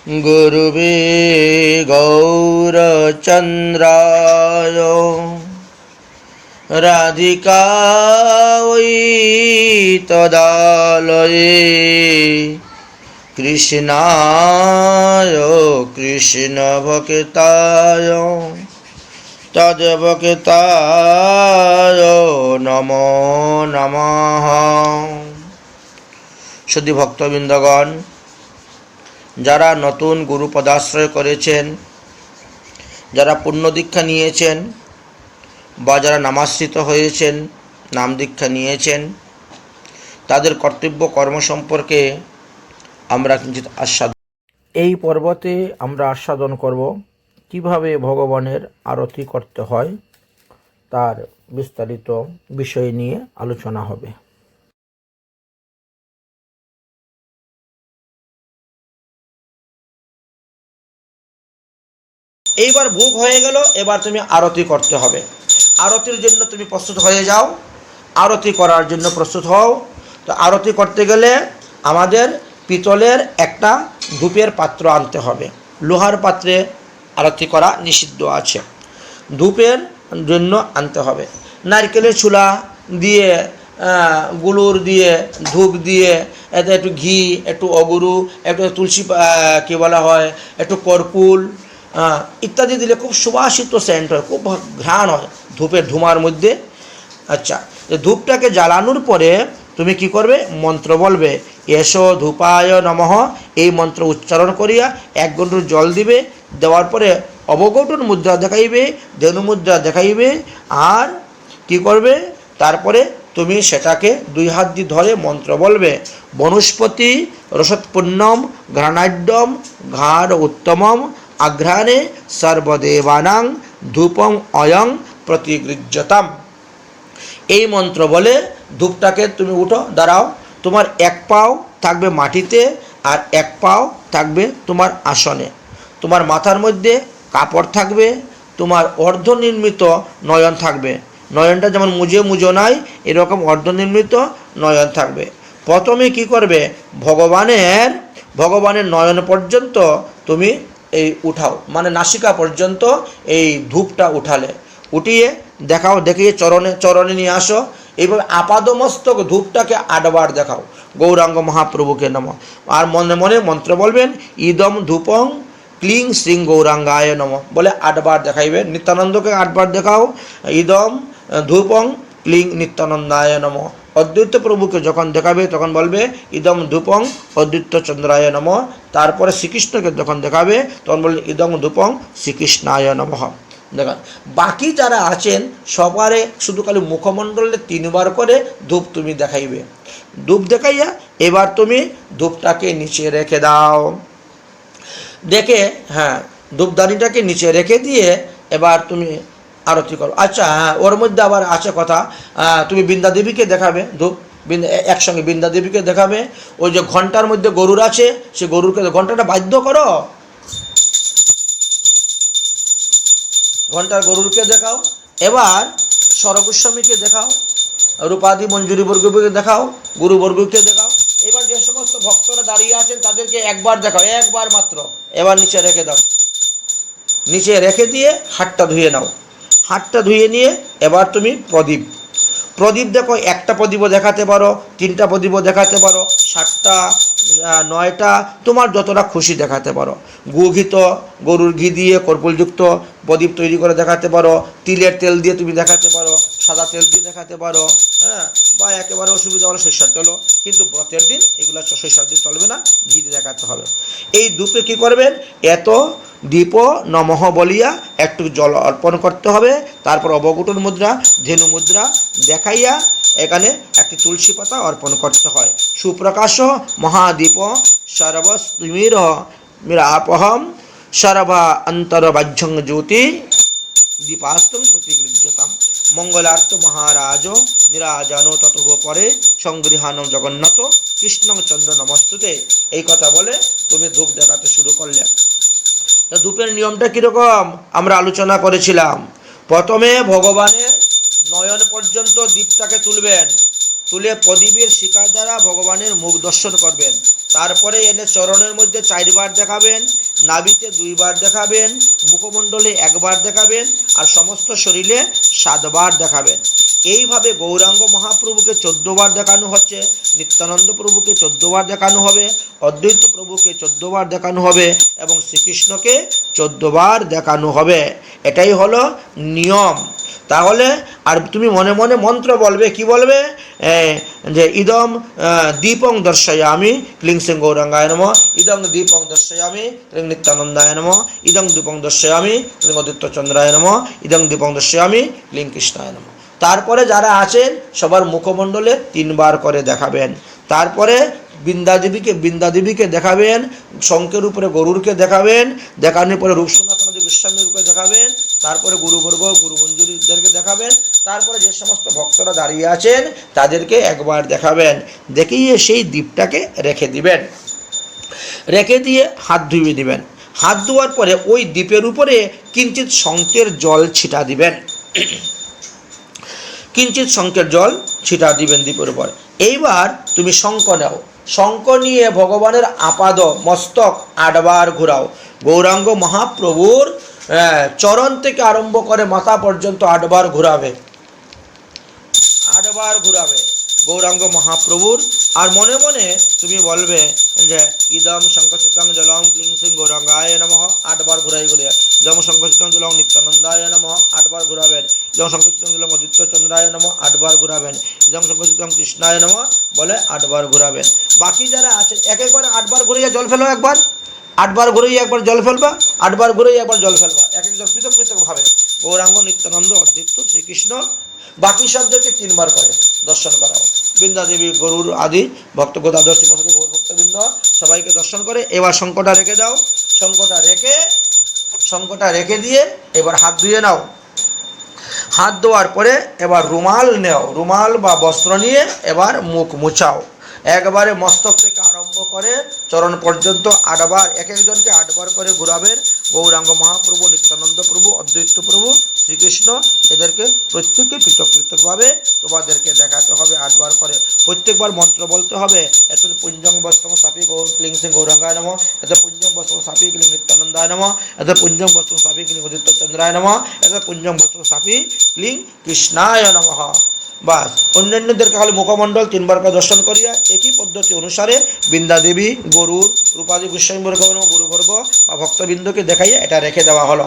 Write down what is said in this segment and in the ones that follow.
गुरुवे गौरचन्द्राय राधिकायै तदालये कृष्णाय कृष्णभक्ताय तद्भक्ताय नमो नमः। शुद्धि भक्तबृंदगण, যারা নতুন গুরু পদাশ্রয় করেছেন, যারা পুণ্য দীক্ষা নিয়েছেন বা যারা নামাশ্রিত হয়েছেন, নাম দীক্ষা নিয়েছেন, তাদের কর্তব্য কর্ম সম্পর্কে আমরা কিঞ্চিৎ আস্বাদন। এই পর্বতে আমরা আস্বাদন করব কিভাবে ভগবানের আরতি করতে হয়, তার বিস্তারিত বিষয় নিয়ে আলোচনা হবে। এইবার ভোগ হয়ে গেল, এবার তুমি আরতি করতে হবে। আরতির জন্য তুমি প্রস্তুত হয়ে যাও, আরতি করার জন্য প্রস্তুত হও। তো আরতি করতে গেলে আমাদের পিতলের একটা ধূপের পাত্র আনতে হবে। লোহার পাত্রে আরতি করা নিষিদ্ধ আছে, ধূপের জন্য আনতে হবে। নারকেলের ছুলা দিয়ে, গুলুর দিয়ে, ধূপ দিয়ে, এতে একটু ঘি, একটু অগুরু, একটু তুলসী, কী বলা হয়, একটু কর্পুল ইত্যাদি দিলে খুব সুবাসিত সেন্ট হয়, খুব ঘ্রাণ হয় ধূপের ধুমার মধ্যে। আচ্ছা, ধূপটাকে জ্বালানোর পরে তুমি কি করবে, মন্ত্র বলবে, এসো ধূপায় নমঃ। এই মন্ত্র উচ্চারণ করিয়া 1 গণ্ডুর জল দিবে। দেওয়ার পরে অবগৌটন মুদ্রা দেখাইবে, ধেনু মুদ্রা দেখাইবে। আর কি করবে, তারপরে তুমি সেটাকে 2 হাত দিয়ে ধরে মন্ত্র বলবে, বনস্পতি রসৎপুণ্যম ঘ্রাণাঢ্যম ঘাড় উত্তমম আঘ্রাণে সর্বদেবানাং ধূপং অয়ং প্রতিগৃহ্যতাম। এই মন্ত্র বলে ধূপটাকে তুমি উঠো, দাঁড়াও। তোমার 1 পাও থাকবে মাটিতে আর 1 পাও থাকবে তোমার আসনে। তোমার মাথার মধ্যে কাপড় থাকবে, তোমার অর্ধনির্মিত নয়ন থাকবে। নয়নটা যেমন মুজে মুজো নাই, এরকম অর্ধনির্মিত নয়ন থাকবে। প্রথমে কি করবে, ভগবানের নয়ন পর্যন্ত তুমি এই উঠাও, মানে নাসিকা পর্যন্ত এই ধূপটা উঠালে, উঠিয়ে দেখাও, দেখিয়ে চরণে নিয়ে আসো। এইভাবে আপাদমস্তক ধূপটাকে 8 বার দেখাও, গৌরাঙ্গ মহাপ্রভুকে নমঃ। আর মনে মনে মন্ত্র বলবেন, ইদম ধূপং ক্লিং শ্রীং গৌরাঙ্গায় নমঃ বলে 8 বার দেখাইবে। নিত্যানন্দকে 8 বার দেখাও, ইদম ধূপং ক্লিং নিত্যানন্দায় নমঃ। অদ্বৈত প্রভুকে যখন দেখাবে তখন বলবে, ইদম ধূপং অদ্বৈত চন্দ্রায় নমঃ। তারপরে শ্রীকৃষ্ণকে যখন দেখাবে তখন বলবে, ইদম ধূপং শ্রীকৃষ্ণায় নমঃ। দেখেন, বাকি যারা আছেন সবারে শুধু খালি মুখমণ্ডলে 3 বার করে ধূপ তুমি দেখাইবে। ধূপ দেখাইয়া এবার তুমি ধূপটাকে নিচে রেখে দাও। দেখে, হ্যাঁ, ধূপদানিটাকে নিচে রেখে দিয়ে এবার তুমি আরতি করো। আচ্ছা, হ্যাঁ, ওর মধ্যে আবার আছে কথা, তুমি বৃন্দা দেবীকে দেখাবে ধূপ, একসঙ্গে বৃন্দা দেবীকে দেখাবে। ওই যে ঘন্টার মধ্যে গরুর আছে, সে গরুরকে ঘন্টাটা বাধ্য করো, ঘন্টার গরুরকে দেখাও। এবার সরগোস্বামীকে দেখাও, রূপাদি মঞ্জুরি বর্গকে দেখাও, গুরুবর্গকে দেখাও। এবার যে সমস্ত ভক্তরা দাঁড়িয়ে আছেন তাদেরকে 1 বার দেখাও, 1 বার মাত্র। এবার নিচে রেখে দাও, নিচে রেখে দিয়ে হাতটা ধুয়ে নাও। হাতটা ধুয়ে নিয়ে এবার তুমি প্রদীপ দেখো, 1টা প্রদীপও দেখাতে পারো, 3টা প্রদীপও দেখাতে পারো, 7টা, 9টা, তোমার যতটা খুশি দেখাতে পারো। গরুর ঘি দিয়ে কর্পূরযুক্ত প্রদীপ তৈরি করে দেখাতে পারো, তিলের তেল দিয়ে তুমি দেখাতে পারো, সাদা তেল দিয়ে দেখাতে পারো, হ্যাঁ, বা একেবারে অসুবিধা হলো সরিষার তেলও। কিন্তু ব্রতের দিন এগুলো সরিষার দিন চলবে না, ঘি দিয়ে দেখাতে হবে। এই ধূপে কী করবেন, এত দীপ নমঃ বলিয়া একটু জল অর্পণ করতে হবে। তারপর অবগুটন মুদ্রা, ধেনু মুদ্রা দেখাইয়া এখানে একটি তুলসী পাতা অর্পণ করতে হয়। সুপ্রকাশ মহাদীপ সর্বস্মির মিরাপহম সর্বা অন্তর্বাহ্যং জ্যোতি দীপাস্তং প্রতিগৃহ্যতাম। মঙ্গলার্থ মহারাজ নিরাজনো ততঃ পরে সংগৃহান জগন্নাথ কৃষ্ণ চন্দ্র নমস্তুতে। এই কথা বলে তুমি ধূপ দেখাতে শুরু করলে। তা ধূপের নিয়মটা কীরকম আমরা আলোচনা করেছিলাম। প্রথমে ভগবানের নয়ন পর্যন্ত দীপটাকে তুলবেন, তুলে প্রদীপের শিকার দ্বারা ভগবানের মুখ দর্শন করবেন। তারপরে এনে চরণের মধ্যে 4 বার দেখাবেন, নাভিতে 2 বার দেখাবেন, মুখমণ্ডলে 1 বার দেখাবেন, আর সমস্ত শরীরে 7 বার দেখাবেন। এইভাবে গৌরাঙ্গ মহাপ্রভুকে 14 বার দেখানো হচ্ছে, নিত্যানন্দ প্রভুকে 14 বার দেখানো হবে, অদ্বৈত প্রভুকে 14 বার দেখানো হবে এবং শ্রীকৃষ্ণকে 14 বার দেখানো হবে। এটাই হলো নিয়ম। তাহলে আর তুমি মনে মনে মন্ত্র বলবে, কি বলবে? যে ইদম দীপং দর্শয়ামি ক্লিং সিং গৌরাঙ্গায় নমঃ, ইদং দীপং দর্শয়ামি ক্লিং নিত্যানন্দায় নমঃ, ইদং দীপং দর্শয়ামি ক্লিং অদ্বৈত চন্দ্রায় নমঃ, ইদং দীপং দর্শয়ামি ক্লিং কৃষ্ণায় নমঃ। তারপরে যারা আছেন সবার মুখমণ্ডলে 3 বার করে দেখাবেন। তারপরে বৃন্দাদেবীকে দেখাবেন, শঙ্কের উপরে গরুরকে দেখাবেন, দেখানোর পরে রূপসনাতনদী গোস্বামীর উপরে দেখাবেন, তারপরে গুরুবর্গ গুরুমঞ্জুরিদেরকে দেখাবেন, তারপরে যে সমস্ত ভক্তরা দাঁড়িয়ে আছেন তাদেরকে একবার দেখাবেন। দেখিয়ে সেই দীপটাকে রেখে দিবেন, রেখে দিয়ে হাত ধুয়ে দিবেন। হাত ধোয়ার পরে ওই দীপের উপরে কিঞ্চিত শঙ্কের জল ছিটা দিবেন, কিঞ্চিত শঙ্কের জল ছিটা দিবেন দ্বীপের উপর। এইবার তুমি শঙ্খ নাও, শঙ্খ নিয়ে ভগবানের আপাদ মস্তক 8 বার ঘোরাও। গৌরাঙ্গ মহাপ্রভুর চরণ থেকে আরম্ভ করে মাথা পর্যন্ত 8 বার ঘোরাবে, 8 বার ঘোরাবে গৌরাঙ্গ মহাপ্রভুর। আর মনে মনে তুমি বলবে যে ইদম শঙ্খচিতং জলং ক্লিং সিং গৌরাঙ্গায় নমঃ, 8 বার ঘুরাই ঘুরে। ইদম শঙ্খচিতং জলং নিত্যানন্দায় নমঃ, 8 বার ঘুরাবেন। ইদম শঙ্খচিতং জলং অদ্বৈত চন্দ্রায় নমঃ, 8 বার ঘুরাবেন। ইদম শঙ্খচিতং কৃষ্ণায় নমঃ বলে 8 বার ঘুরাবেন। বাকি যারা আছেন এক একবার 8 বার ঘুরিয়ে জল ফেলো, একবার 8 বার ঘুরিয়ে একবার জল ফেলবা, 8 বার ঘুরিয়ে একবার জল ফেলবা, এক একজন পৃথক পৃথকভাবে গৌরাঙ্গ নিত্যানন্দ অদ্বৈত শ্রীকৃষ্ণ বাকি শব্দকে 3 বার করে দর্শন করাও। বৃন্দাদেবী গরুর আদি ভক্ত গোদাদর্শী বসতি গৌর ভক্তবৃন্দ সবাইকে দর্শন করে। এবার শঙ্খটা রেখে দাও, শঙ্খটা রেখে দিয়ে এবার হাত ধুয়ে নাও। হাত ধোয়ার পরে এবার রুমাল নেও, রুমাল বা বস্ত্র নিয়ে এবার মুখ মুছাও। একবারে মস্তক থেকে আরম্ভ করে চরণ পর্যন্ত 8 বার, এক একজনকে 8 বার করে ঘুরাবেন। গৌরাঙ্গ মহাপ্রভু, নিত্যানন্দ প্রভু, অদ্বৈত প্রভু, শ্রীকৃষ্ণ এদেরকে প্রত্যেককে পৃথক পৃথকভাবে তোমাদেরকে দেখাতে হবে 8 বার করে। প্রত্যেকবার মন্ত্র বলতে হবে। এত পুঞ্জং বস্ত্রম সাপি ক্লিং সিং গৌরাঙ্গায় নমঃ, এত পুঞ্জং বস্ত্রম সাপি ক্লিং নিত্যানন্দায় নমঃ, এত পুঞ্জং বস্ত্রম সাপি ক্লিং অদ্বৈত চন্দ্রায় নমঃ, এত পুঞ্জং বস্ত্রম সাপি ক্লিং কৃষ্ণায় নমঃ। বাস অন্যান্যদেরকে খালি মুখমণ্ডল 3 বার করে দর্শন করিয়া একই পদ্ধতি অনুসারে বৃন্দাদেবী গরুর রূপাদি গোস্বামী গুরুবর্গ বা ভক্তবৃন্দকে দেখাইয়া এটা রেখে দেওয়া হলো।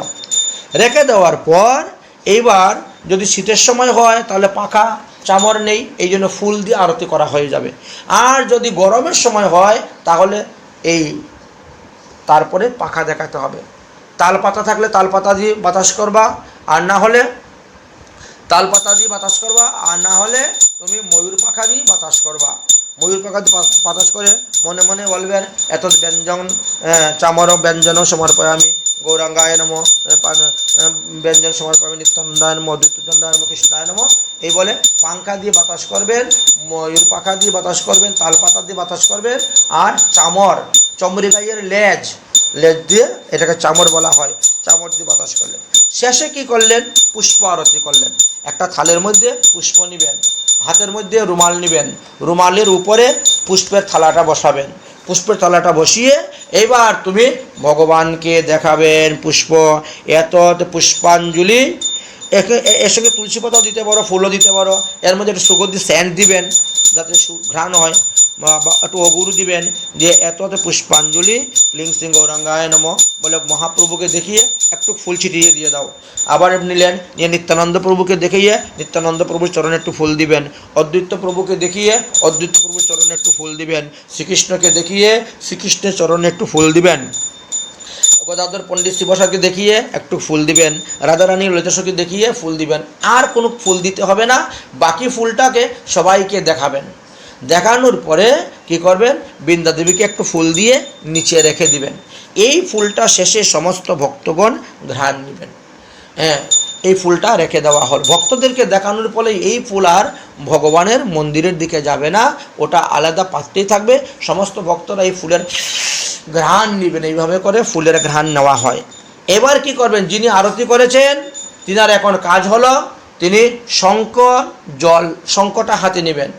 রেখে দেওয়ার পর এইবার যদি শীতের সময় হয় তাহলে পাখা চামর নেই, এই জন্য ফুল দিয়ে আরতি করা হয়ে যাবে। আর যদি গরমের সময় হয় তাহলে এই তারপরে পাখা দেখাতে হবে। তালপাতা থাকলে তালপাতা দিয়ে বাতাস করবা, আর না হলে তালপাতা দিয়ে বাতাস করবা, আর না হলে তুমি ময়ূর পাখা দিয়ে বাতাস করবা। ময়ূর পাখা দিয়ে বাতাস করে মনে মনে বলবেন এত ব্যঞ্জন চামর ব্যঞ্জন সমর্পয়ামি গৌরাঙ্গায় নমঃ, ব্যঞ্জন সমর্পয়ামি নিত্যানন্দায় নমঃ, অদ্বৈত চন্দ্রায় নমঃ, কৃষ্ণায় নমঃ এই বলে পাঙ্খা দিয়ে বাতাস করবেন, ময়ূর পাখা দিয়ে বাতাস করবেন, তালপাতা দিয়ে বাতাস করবেন। আর চামর, চমড়ি গাইয়ের লেজ দিয়ে এটাকে চামর বলা হয়, চামর দিয়ে বাতাস করলেন। শেষে কি করলেন? পুষ্প আরতি করলেন। একটা থালের মধ্যে পুষ্প নেবেন, হাতের মধ্যে রুমাল নেবেন, রুমালের উপরে পুষ্পের থালাটা বসাবেন। পুষ্পের থালাটা বসিয়ে এবার তুমি ভগবানকে দেখাবেন পুষ্প, এত পুষ্পাঞ্জলি। এর সঙ্গে তুলসী পাতাও দিতে পারো, ফুলও দিতে পারো। এর মধ্যে একটু সুগন্ধি স্যান্ড দিবেন যাতে ঘ্রাণ হয়, বা একটু অগুরু দিবেন, দিয়ে এত পুষ্পাঞ্জলি ক্লিং সিং গৌরাঙ্গায় নমঃ বলে মহাপ্রভুকে দেখিয়ে একটু ফুল ছিটিয়ে দিয়ে দাও। আবার নিলেন নিয়ে নিত্যানন্দ প্রভুকে দেখিয়ে নিত্যানন্দ প্রভুর চরণে একটু ফুল দিবেন, অদ্বৈত প্রভুকে দেখিয়ে অদ্বৈত প্রভুর চরণে একটু ফুল দিবেন, শ্রীকৃষ্ণকে দেখিয়ে শ্রীকৃষ্ণের চরণে একটু ফুল দিবেন, গদাধর পণ্ডিত শিবসাকে দেখিয়ে একটু ফুল দিবেন, রাধারানী ললিতাসকে দেখিয়ে ফুল দিবেন। আর কোনো ফুল দিতে হবে না, বাকি ফুলটাকে সবাইকে দেখাবেন। দেখানোর পরে কি করবেন? বৃন্দাদেবীকে একটু ফুল দিয়ে নিচে রেখে দিবেন। এই ফুলটা শেষে সমস্ত ভক্তগণ ঘ্রাণ নেবেন। এই ফুলটা রেখে দেওয়া হল। ভক্তদেরকে দেখানোর ফলে এই ফুল আর ভগবানের মন্দিরের দিকে যাবে না, ওটা আলাদা পাত্রেই থাকবে। সমস্ত ভক্তরা এই ফুলের ঘ্রাণ নেবেন। এইভাবে করে ফুলের ঘ্রাণ নেওয়া হয়। এবার কি করবেন? যিনি আরতি করেছেন তিনার এখন কাজ হলো তিনি শঙ্খটা হাতে নেবেন,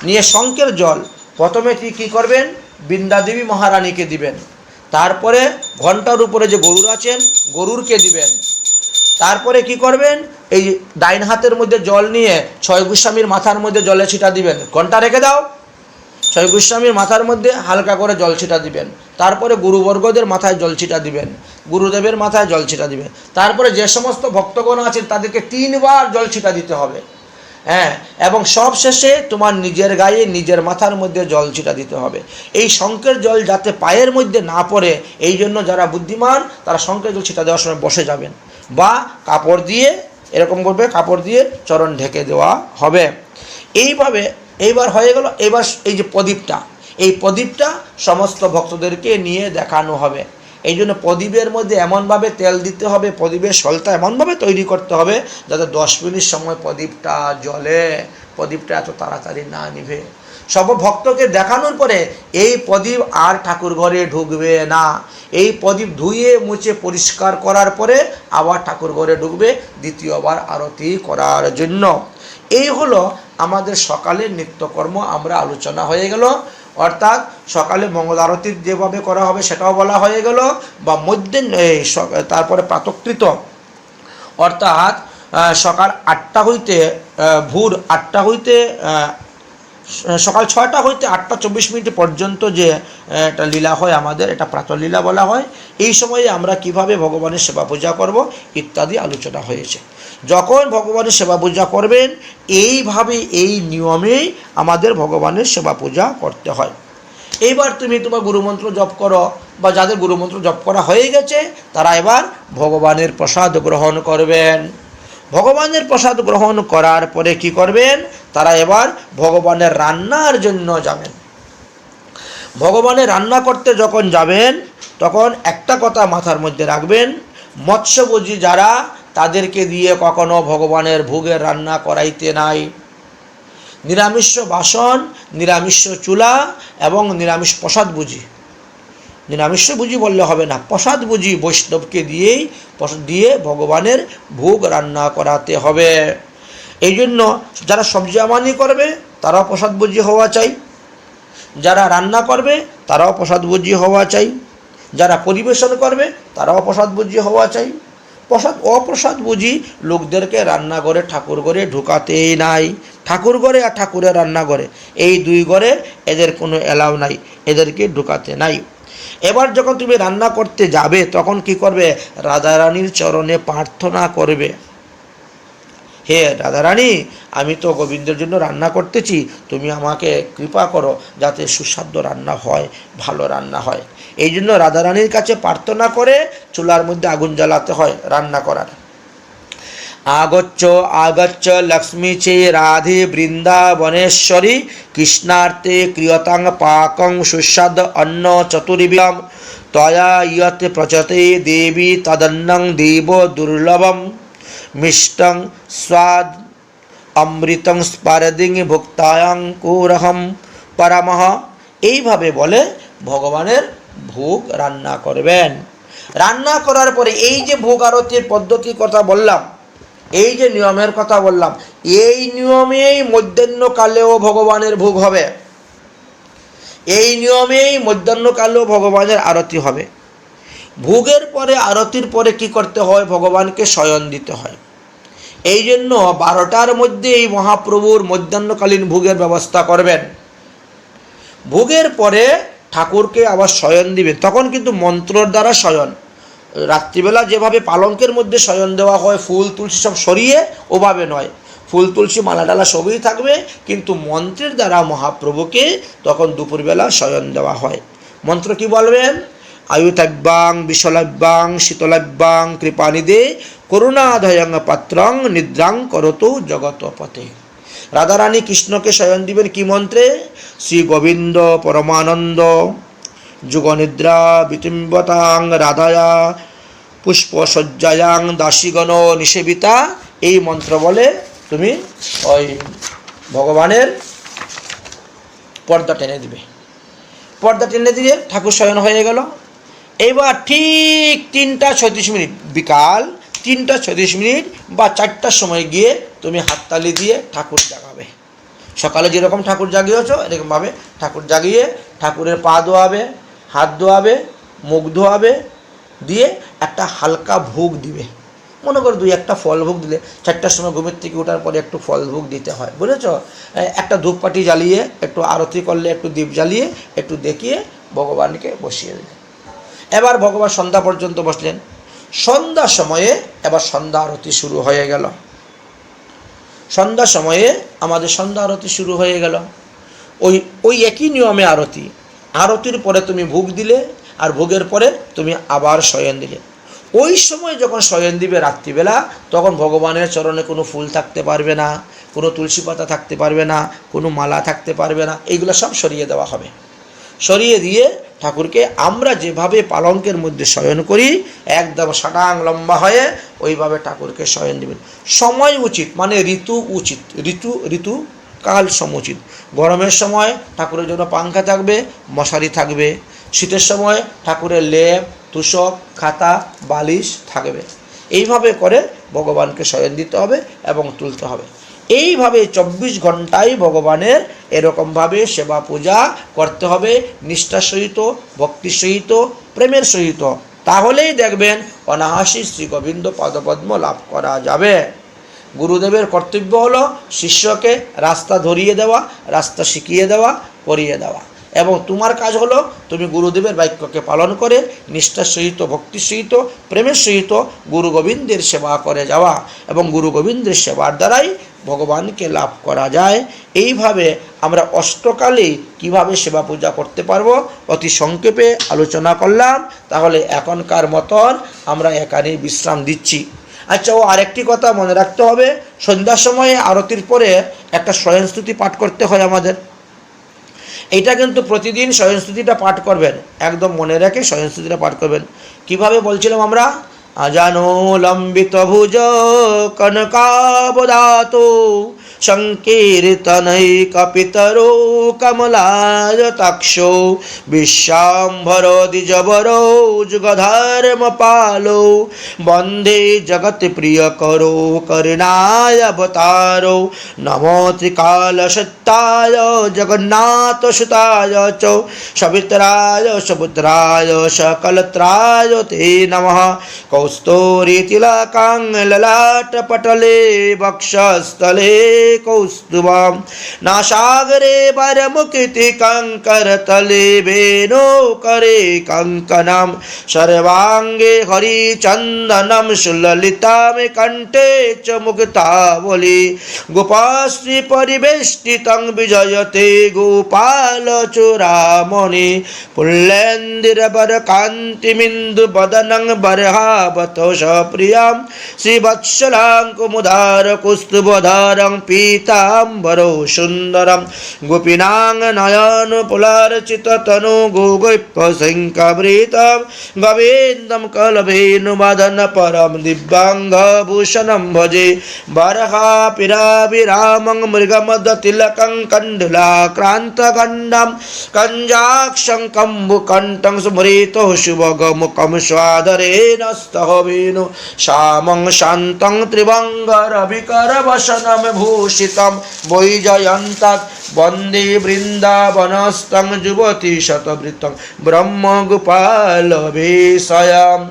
নিয়ে শঙ্খের জল প্রথমে কী করবেন? বৃন্দাদেবী মহারানীকে দিবেন। তারপরে ঘন্টার উপরে যে গরুর আছেন গরুরকে দিবেন। তারপরে কি করবেন, এই ডাইন হাতের মধ্যে জল নিয়ে ছয় গোস্বামীর মাথার মধ্যে জলে ছিটা দিবেন। ঘন্টা রেখে দাও, ছয় গোস্বামীর মাথার মধ্যে হালকা করে জল ছিটা দিবেন। তারপরে গুরুবর্গদের মাথায় জল ছিটা দিবেন, গুরুদেবের মাথায় জল ছিটা দিবেন। তারপরে যে সমস্ত ভক্তগণ আছেন তাদেরকে 3 বার জল ছিটা দিতে হবে। হ্যাঁ, এবং সব শেষে তোমার নিজের গায়ে নিজের মাথার মধ্যে জল ছিটা দিতে হবে। এই শঙ্কের জল যাতে পায়ের মধ্যে না পড়ে, এই জন্য যারা বুদ্ধিমান তারা শঙ্কের জল ছিটা দেওয়ার সময় বসে যাবেন, বা কাপড় দিয়ে এরকম করবে, কাপড় দিয়ে চরণ ঢেকে দেওয়া হবে। এইবার হয়ে গেল। এবার এই যে প্রদীপটা, এই প্রদীপটা সমস্ত ভক্তদেরকে নিয়ে দেখানো হবে। এই জন্য প্রদীপের মধ্যে এমনভাবে তেল দিতে হবে, প্রদীপের সলতা এমনভাবে তৈরি করতে হবে যাতে 10 মিনিট সময় প্রদীপটা জ্বলে, প্রদীপটা এত তাড়াতাড়ি না নিভে। সব ভক্তকে দেখানোর পরে এই প্রদীপ আর ঠাকুর ঘরে ঢুকবে না। এই প্রদীপ ধুয়ে মুছে পরিষ্কার করার পরে আবার ঠাকুর ঘরে ঢুকবে দ্বিতীয়বার আরতি করার জন্য। এই হলো আমাদের সকালের নিত্যকর্ম, আমরা আলোচনা হয়ে গেল। অর্থাৎ সকালে মঙ্গল আরতি যেভাবে করা হবে সেটাও বলা হয়ে গেল, বা তারপরে প্রাতঃকৃত অর্থাৎ সকাল 8টা হইতে ভোর 8টা হইতে সকাল 6টা হইতে 8টা 24 পর্যন্ত যে একটা লীলা হয় আমাদের, এটা প্রাতঃলীলা বলা হয়। এই সময়ে আমরা কিভাবে ভগবানের সেবা পূজা করব ইত্যাদি আলোচনা হয়েছে। যখন ভগবানের সেবা পূজা করবেন এইভাবে এই নিয়মেই আমাদের ভগবানের সেবা পূজা করতে হয়। এইবার তুমি তোমার গুরুমন্ত্র জপ করো, বা যাদের গুরুমন্ত্র জপ করা হয়ে গেছে তারা এবার ভগবানের প্রসাদ গ্রহণ করবেন। ভগবানের প্রসাদ গ্রহণ করার পরে কি করবেন, তারা এবার ভগবানের রান্নার জন্য যাবেন। ভগবানের রান্না করতে যখন যাবেন তখন একটা কথা মাথার মধ্যে রাখবেন, মৎস্যভোজী যারা তাদেরকে দিয়ে কখনো ভগবানের ভোগের রান্না করাইতে নাই। নিরামিষ বাসন, নিরামিষ চুলা এবং নিরামিষ প্রসাদ বুঝি, নিরামিষ বুঝি বললে হবে না, প্রসাদ বুঝি বৈষ্ণবকে দিয়ে ভগবানের ভোগ রান্না করাতে হবে। এই জন্য যারা সবজি আমানি করবে তারাও প্রসাদ বুঝি হওয়া চাই, যারা রান্না করবে তারাও প্রসাদ বুঝি হওয়া চাই, যারা পরিবেশন করবে তারাও প্রসাদ বুঝি হওয়া চাই। অপ্রসাদ বুঝি লোকদেরকে রান্নাঘরে ঠাকুর ঘরে ঢুকাতেই নাই। ঠাকুর ঘরে আর ঠাকুরের রান্নাঘরে এই 2 ঘরে এদের কোনো এলাও নাই, এদেরকে ঢুকাতে নাই। এবার যখন তুমি রান্না করতে যাবে তখন কি করবে, রাধারানীর চরণে প্রার্থনা করবে, হে রাধারানী, আমি তো গোবিন্দের জন্য রান্না করতেছি, তুমি আমাকে কৃপা করো যাতে সুস্বাদু রান্না হয়, ভালো রান্না হয়। এই জন্য রাধারানীর কাছে প্রার্থনা করে চুলার মধ্যে আগুন জ্বালাতে হয় রান্না করার। আগচ্ছ লক্ষ্মী চে রাধে বৃন্দাবনেশ্বরী কৃষ্ণার্থে ক্রিয়তাং পাকং সুস্বাদ অন্ন চতুর্বিধম তয়া ইয়ত প্রচতে দেবী তদন্নং দেব দুর্লভম মিষ্টং স্বাদ অমৃতং স্পারদিং ভুক্তায়ং কুরহম পরমঃ। এইভাবে বলে ভগবানের ভোগ রান্না করবেন। রান্না করার পরে এই যে ভোগ আরতির পদ্ধতির কথা বললাম, এই যে নিয়মের কথা বললাম, এই নিয়মেই মধ্যাহ্নকালেও ভগবানের ভোগ হবে, এই নিয়মেই মধ্যাহ্নকালেও ভগবানের আরতি হবে। ভোগের পরে আরতির পরে কি করতে হয়, ভগবানকে শয়ন দিতে হয়। এই জন্য 12টার মধ্যে এই মহাপ্রভুর মধ্যাহ্নকালীন ভোগের ব্যবস্থা করবেন। ভোগের পরে ঠাকুরকে আবার শয়ন দিবেন, তখন কিন্তু মন্ত্রর দ্বারা শয়ন। রাত্রিবেলা যেভাবে পালঙ্কের মধ্যে শয়ন দেওয়া হয় ফুল তুলসী সব সরিয়ে, ওভাবে নয়, ফুল তুলসী মালা ডালা সবই থাকবে, কিন্তু মন্ত্রের দ্বারা মহাপ্রভুকে তখন দুপুরবেলা শয়ন দেওয়া হয়। মন্ত্র কি বলবেন, আয়ুতাব্যাং বিশলাব্যাং শীতলাব্যাং কৃপানিদে করুণাধয়ং পাত্রং নিদ্রাং করতো জগৎপতে। রাধারানী কৃষ্ণকে শয়ন দিবেন কি মন্ত্রে, শ্রী গোবিন্দ পরমানন্দ যুগনিদ্রা বিতিম্বতাং রাধায়া পুষ্পসজ্জায়াং দাসীগণ নিষেবিতা। এই মন্ত্র বলে তুমি ওই ভগবানের পর্দা টেনে দিবে। পর্দা টেনে দিয়ে ঠাকুর শয়ন হয়ে গেল। এবার ঠিক 3টা 36 বিকাল 3টা 36 বা 4টার সময় গিয়ে তুমি হাততালি দিয়ে ঠাকুর জাগাবে। সকালে যেরকম ঠাকুর জাগিয়েছ এরকমভাবে ঠাকুর জাগিয়ে ঠাকুরের পা ধোয়াবে, হাত ধোয়াবে, মুখ ধোয়াবে, দিয়ে একটা হালকা ভোগ দিবে। মনে করো 2-1টা ফল ভোগ দিলে, 4টার সময় ঘুমের থেকে ওঠার পরে একটু ফল ভোগ দিতে হয়, বুঝেছ? একটা ধূপকাঠি জ্বালিয়ে, একটু আরতি করলে, একটু দীপ জ্বালিয়ে, একটু দেখিয়ে ভগবানকে বসিয়ে দিলেন। এবার ভগবান সন্ধ্যা পর্যন্ত বসলেন। সন্ধ্যার সময়ে এবার সন্ধ্যা আরতি শুরু হয়ে গেল। সন্ধ্যার সময়ে আমাদের সন্ধ্যা আরতি শুরু হয়ে গেল। ওই একই নিয়মে আরতি। আরতির পরে তুমি ভোগ দিলে, আর ভোগের পরে তুমি আবার শয়ন দিলে। ওই সময় যখন শয়ন দিবে রাত্রিবেলা, তখন ভগবানের চরণে কোনো ফুল থাকতে পারবে না, কোনো তুলসী পাতা থাকতে পারবে না, কোনো মালা থাকতে পারবে না, এইগুলো সব সরিয়ে দেওয়া হবে। সরিয়ে দিয়ে ঠাকুরকে আমরা যেভাবে পালঙ্কের মধ্যে শয়ন করি, একদম সাটাং লম্বা হয়ে ওইভাবে ঠাকুরকে শয়ন দেবেন। সময় উচিত, মানে ঋতু উচিত, ঋতু কাল সমুচিত। গরমের সময় ঠাকুরের জন্য পাংখা থাকবে, মশারি থাকবে। শীতের সময় ঠাকুরের লেপ, তুষক, খাতা, বালিশ থাকবে। এইভাবে করে ভগবানকে শয়ন দিতে হবে এবং তুলতে হবে। এইভাবে 24 ঘন্টায় ভগবানের এরকমভাবে সেবা পূজা করতে হবে, নিষ্ঠার সহিত, ভক্তির সহিত, প্রেমের সহিত। তাহলেই দেখবেন অনায়াসে শ্রী গোবিন্দ পদপদ্ম লাভ করা যাবে। গুরুদেবের কর্তব্য হলো শিষ্যকে রাস্তা ধরিয়ে দেওয়া, রাস্তা শিখিয়ে দেওয়া, করিয়ে দেওয়া, এবং তোমার কাজ হলো তুমি গুরুদেবের বাক্যকে পালন করে নিষ্ঠার সহিত, ভক্তির সহিত, প্রেমের সহিত গুরু গোবিন্দের সেবা করে যাওয়া, এবং গুরু গোবিন্দের সেবার দ্বারাই ভগবানকে লাভ করা যায়। এইভাবে আমরা অষ্টকালে কিভাবে সেবা পূজা করতে পারবো অতি সংক্ষেপে আলোচনা করলাম। তাহলে এখনকার মতন আমরা এখানেই বিশ্রাম দিচ্ছি। আচ্ছা, ও আরেকটি কথা মনে রাখতে হবে, সন্ধ্যার সময়ে আরতির পরে একটা শয়নস্তুতি পাঠ করতে হয় আমাদের। এটা কিন্তু প্রতিদিন শয়নস্তুতিটা পাঠ করবেন, একদম মনে রেখে শয়নস্তুতিটা পাঠ করবেন। কিভাবে বলছিলাম আমরা? আজানো লম্বিত ভুজ কনকাবদাতো সংকীর্তনৈকপিতরো কমলায়তাক্ষো বিশ্বাম্ভরো দ্বিজবরো যুগধর্মপালো বন্দে জগৎপ্রিয়করো করুণায়বতারো নমো ত্রিকালসত্তায় জগন্নাথসুতায় চ সবিতরায় সুপুত্রায় সকলত্রায় তে নমঃ। কৌস্তূরিতিলকাং ললাটপটলে বক্ষস্থলে কৌस्तुभं नासागरे वरमुकुतिकं करतले वेणुकरे कङ्कणं सर्वाङ्गे हरिचन्दनं सुललितां कण्ठे च मुक्तावली गोपाश्री परिवेष्टितं विजयते गोपालचूडामणि पुल्लेन्दिरवरकान्तिमिन्दुवदनं बर्हावतो सप्रियं श्रीवत्सलां कुमुदार कौस्तुभधरं पीताम्बरो सुन्दरं गोपीनां नयन पुलार्चिततनु गोगोप्यशङ्खभृतं गोविन्दं कलभेनुमदन परं दिव्याङ्गभूषणं भजे बर्हापिराभिरामं मृगमदतिलकं कण्डलाक्रान्तगण्डं कञ्जाक्षं कम्बुकण्ठं स्मृतो शुभगमुखं स्वादरेण स्तहवेनु श्यामं शान्तं त्रिभङ्गरविकरवसनं भूषितं वैजयन्तं वन्दे वृन्दावनस्थं युवती शतवृत्तं ब्रह्मगोपालवेशयं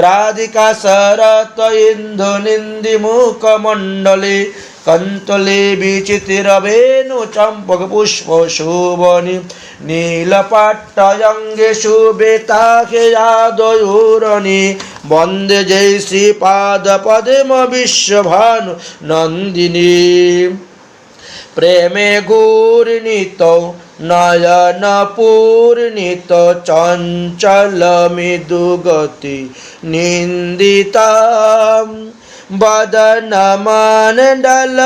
राधिका शरत इन्दुनिन्दिमुखमण्डले कन्तले विचितिरवेणु चम्पकपुष्पशोभनि नीलपट्टयङ्गे शुभेताखे यादयूरनि वन्दे जय श्रीपादपद्म विश्वभानु नन्दिनी प्रेमे घूर्णितो नयनपूर्णितो चञ्चलमृदुगति निन्दिताम् वदनमण्डल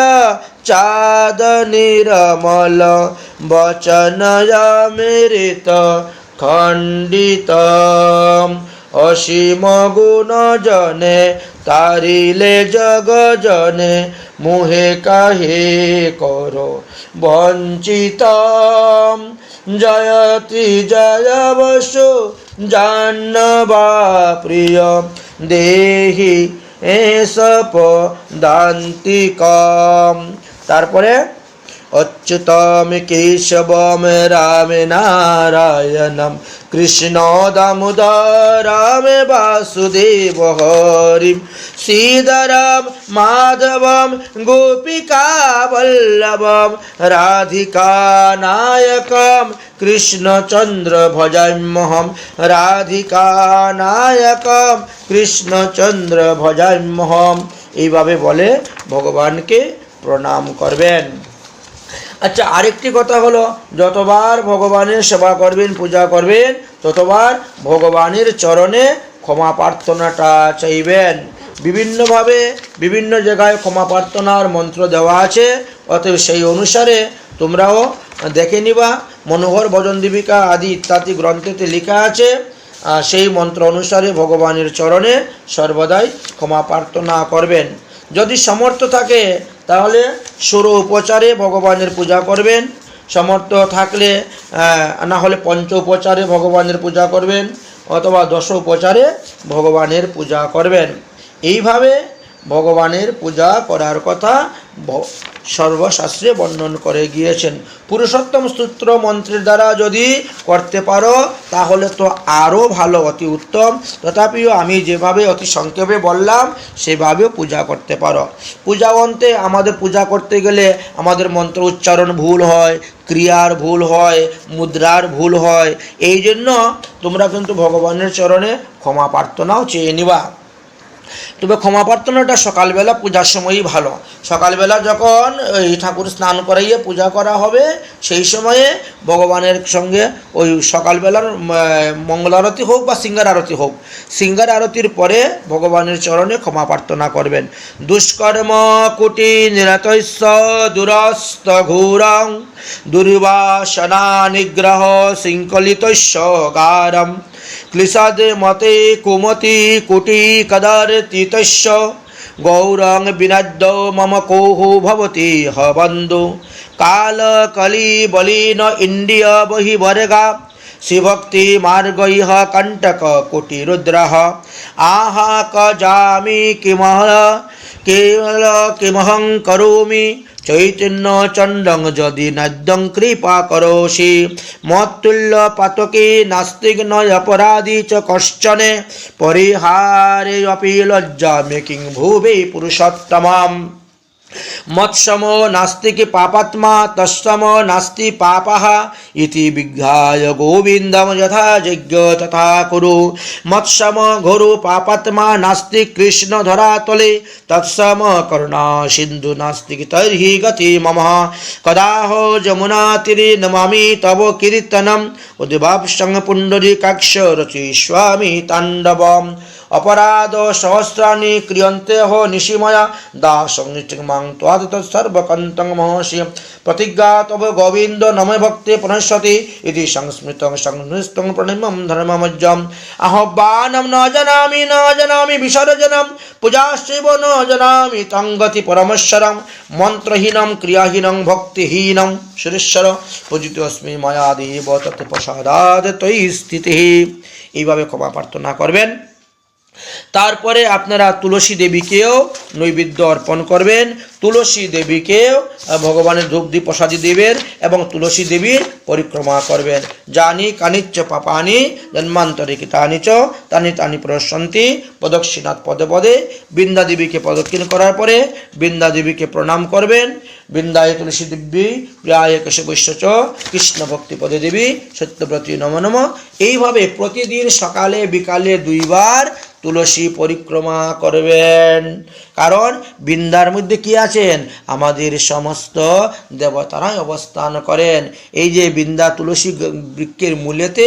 चादनिरमल वचनयामृत खण्डितम् অসীম গুণ জনে তারিলে জগ জনে মুহে কাহে কর বঞ্চিত জয়তি জয় বসু জাহ্নবা প্রিয় দেহি এসপ দান্তিকম। তারপরে अच्युतं केशवं राम नारायणं कृष्ण दामोदरं वासुदेव हरिं श्रीधरं माधवं गोपिकावल्लभं राधिका नायकं कृष्णचंद्र भजाम्यहं राधिका नायकं कृष्णचंद्र भजाम्यहम এইভাবে বলে ভগবানকে প্রণাম করবেন। আচ্ছা, আরেকটি কথা হলো, যতবার ভগবানের সেবা করবেন, পূজা করবেন, ততবার ভগবানের চরণে ক্ষমা প্রার্থনাটা চাইবেন। বিভিন্নভাবে বিভিন্ন জায়গায় ক্ষমা প্রার্থনার মন্ত্র দেওয়া আছে, অতএব সেই অনুসারে তোমরাও দেখে নিবা। মনোহর ভজন দীপিকা আদি ইত্যাদি গ্রন্থেতে লেখা আছে, সেই মন্ত্র অনুসারে ভগবানের চরণে সর্বদাই ক্ষমা প্রার্থনা করবেন। যদি সামর্থ্য থাকে তাহলে ষোড়শ উপচারে ভগবানের পূজা করবেন, সামর্থ্য থাকলে না হলে পঞ্চ উপচারে ভগবানের পূজা করবেন, অথবা দশ উপচারে ভগবানের পূজা করবেন। এইভাবে ভগবানের পূজা করার কথা সর্বশাস্ত্রে বর্ণন করে গিয়েছেন। পুরুষোত্তম স্তোত্র মন্ত্রের দ্বারা যদি করতে পারো তাহলে তো আরও ভালো, অতি উত্তম। তথাপিও আমি যেভাবে অতি সংক্ষেপে বললাম সেভাবেও পূজা করতে পারো। পূজা অন্তে আমাদের পূজা করতে গেলে আমাদের মন্ত্র উচ্চারণ ভুল হয়, ক্রিয়ার ভুল হয়, মুদ্রার ভুল হয়। এই জন্য তোমরা কিন্তু ভগবানের চরণে ক্ষমা প্রার্থনাও চেয়ে নিবা। তবে ক্ষমা প্রার্থনাটা সকালবেলা পূজার সময়ই ভালো। সকালবেলা যখন এই ঠাকুর স্নান করাইয়ে পূজা করা হবে, সেই সময়ে ভগবানের সঙ্গে ওই সকালবেলার মঙ্গলারতি হোক বা সিঙ্গার আরতি হোক, সিঙ্গার আরতির পরে ভগবানের চরণে ক্ষমা প্রার্থনা করবেন। দুষ্কর্ম কুটি নিরতস্য দুরস্ত ঘোরং দুর্বাসনা নিগ্রহ শৃঙ্খলিতস্য গারম ক্লিশাদ মতে কুমতি কুটি কদর্তিতস্য গৌরং বিনাদ্য মম কোহু ভবতি হ বন্ধু কাল কলি বলিন ইন্দ্রিয় বহি বর্গা শিভক্তি মার্গইহ কণ্টক কোটি রুদ্রঃ আহা কজামি কিমহং করোমি চৈতন্য চণ্ডং যদি নাদ্যং কৃপা করোষি মতুল্য পাতকে নাস্তিক নয় অপরাধী চ কশ্চনে পরিহারে অপি লজ্জা মেকিং ভুবে পুরুষোত্তমম মৎসমো নাস্তি কি পাপাত্মা তৎসম নাস্তি পাপঃ ইতি বিজ্ঞায় গোবিন্দম যথা যজ্ঞ তথা কুরু মৎসম ঘোরু পাপাত্মা নাস্তি কৃষ্ণ ধরাতলে তৎসম করুণা সিন্ধু নাস্তি তর্হি গতি মম কদাহো যমুনা তীরে নমামি তব কীর্তনম উদ্ভাবসং পুণ্ডরীকাক্ষ রচিষ্যামি তাণ্ডবম अपराध सहस्राणि क्रियन्ते हो निशिमया दासं निष्ठिमां त्वाद तत्सर्वकन्तं महर्षि प्रतिज्ञा तव गोविन्द नमे भक्ते पुनश्यति इति संस्मृतं संस्मृतं प्रणिमं धर्ममज्जम् आह्वानं न जानामि विसर्जनं पूजाश्चैव न जानामि तं गति परमेश्वरं मन्त्रहीनं क्रियाहीनं भक्तिहीनं सुरेश्वर पूजितोऽस्मि मया देव तत्प्रसादात् त्वयि स्थितिः। এইভাবে ক্ষমা প্রার্থনা করবেন। তারপরে আপনারা তুলসী দেবীকেও নৈবেদ্য অর্পণ করবেন। তুলসী দেবীকেও ভগবানের ধূপ দ্বীপ প্রসাদী দেবেন এবং তুলসী দেবীর পরিক্রমা করবেন। জানি কানিচ্চ পাপানি জন্মান্তরে কৃতানি চ তানি তানি প্রশান্তি প্রদক্ষিণাৎ পদে পদে। বৃন্দা দেবীকে প্রদক্ষিণ করার পরে বৃন্দা দেবীকে প্রণাম করবেন। বৃন্দায় তুলসী দেবী প্রিয়ায় কেশবৈশ্য চ কৃষ্ণ ভক্তি পদে দেবী সত্যব্রতী নম নম। এইভাবে প্রতিদিন সকালে বিকালে দুইবার তুলসী পরিক্রমা করবেন। কারণ বৃন্দার মধ্যে কি আছেন? আমাদের সমস্ত দেবতারাই অবস্থান করেন। এই যে বৃন্দা তুলসী বৃক্ষের মূলেতে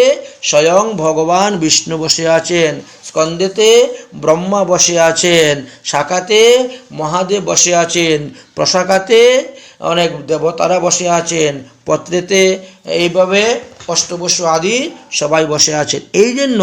স্বয়ং ভগবান বিষ্ণু বসে আছেন, স্কন্দেতে ব্রহ্মা বসে আছেন, শাখাতে মহাদেব বসে আছেন, প্রশাখাতে অনেক দেবতারা বসে আছেন, পত্রেতে এইভাবে অষ্টবসু আদি সবাই বসে আছেন। এই জন্য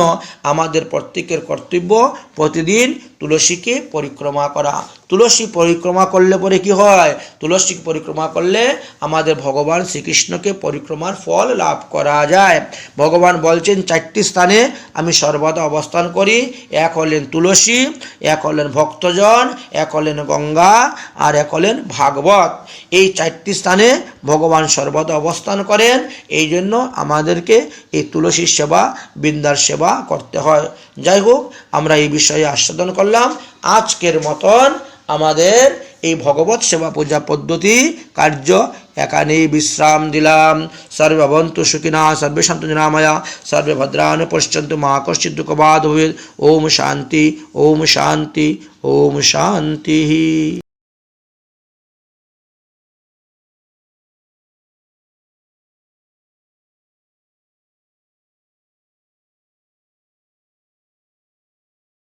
আমাদের প্রত্যেকের কর্তব্য প্রতিদিন তুলসীকে পরিক্রমা করা। তুলসী পরিক্রমা করলে পরে কি হয়? তুলসী পরিক্রমা করলে আমাদের ভগবান শ্রীকৃষ্ণকে পরিক্রমার ফল লাভ করা যায়। ভগবান বলছেন 4টি স্থানে আমি সর্বদা অবস্থান করি। এক হলেন তুলসী, এক হলেন ভক্তজন, এক হলেন গঙ্গা, আর এক হলেন ভাগবত। এই 4টি স্থানে ভগবান সর্বদা অবস্থান করেন। এই জন্য আমাদেরকে এই তুলসীর সেবা, বৃন্দার সেবা করতে হয়। যাই হোক, আমরা এই বিষয়ে আস্বাদন করলাম। আজকের মতন আমাদের এই ভগবত সেবা পূজা পদ্ধতি কার্য এখানেই বিশ্রাম দিলাম। সর্বে ভবন্তু সুখিনা, সর্বে সন্তু নিরাময়া, সর্বে ভদ্রাণি পশ্যন্তু মা কশ্চিৎ দুঃখভাগ্ ভবেৎ। ওম শান্তি, ওম শান্তি, ওম শান্তি।